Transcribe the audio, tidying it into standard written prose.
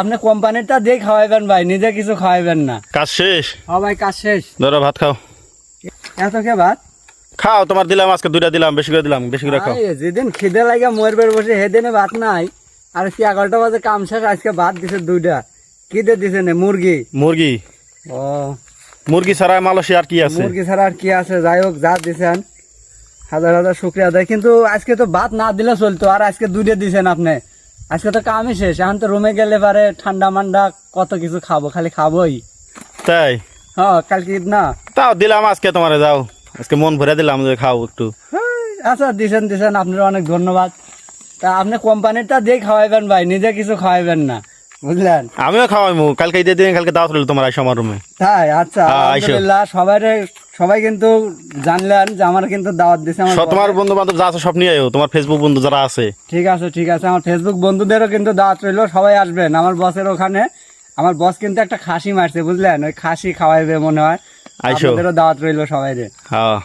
আপনি কোম্পানিটা দিয়ে খাওয়াইবেন ভাই, নিজে কিছু খাওয়াইবেন না। কাজ শেষ? হ্যাঁ ভাই, কাজ শেষ। ধরো ভাত খাও। এত কে ভাত খাও, তোমার দিলাম আজকে 2টা দিলাম, বেশি করে দিলাম, বেশি করে খাও। যেদিন খিদে লাগে মরবের বসে সেদিনে ভাত নাই, আর কি 11টা বাজে কাম শেষ, আজকে ভাত দিছে 2টা। কি দিয়ে দিছে না? মুরগি। মুরগি? ও, মুরগি ছাড়া মালয়েশিয়া আর কি আছে? মুরগি ছাড়া আর কি আছে? যাই হোক, যা দিছেন হাজার হাজার শুক্রিয়া দেয়, কিন্তু আজকে তো ভাত না দিলে চলতো, আর আজকে 2টা দিছেন আপনি। আজকে তো কামই শেষ, এখন তো রুমে গেলে পারে ঠান্ডা মান্ডা কত কিছু খাবো, খালি খাবোই। তাই? হ্যাঁ, কালকে ঈদ না। তাও দিলাম আজকে তোমারে, যাও আজকে মন ভরে দিলাম যে খাও একটু। আচ্ছা, দিছেন আপনার অনেক ধন্যবাদ। তা আপনি কোম্পানিটা দিয়ে খাওয়াইবেন ভাই, নিজে কিছু খাওয়াইবেন না, বুঝলেন? আমিও খাওয়াইমু কালকে, ঈদের দিন কালকে দাওয়াত রইল তোমার আইসো আমার রুমে। তাই? আচ্ছা, হ্যাঁ, আইসো। আলহামদুলিল্লাহ। সবাই কিন্তু জানলেন যে আমার কিন্তু দাওয়াত দিছে আমার তোমার বসে। বন্ধু বান্ধব যা আছে সব নিয়ে আয়ো, তোমার ফেসবুক বন্ধু যারা আছে। ঠিক আছে, ঠিক আছে, আমার ফেসবুক বন্ধুদেরও কিন্তু দাওয়াত রইলো, সবাই আসবেন আমার বসের ওখানে। আমার বস কিন্তু একটা খাসি মারছে, বুঝলেন? ওই খাসি খাওয়াইবে মনে হয়। আইসো। আপনাদেরও দাওয়াত রইলো সবাই রে। হ্যাঁ।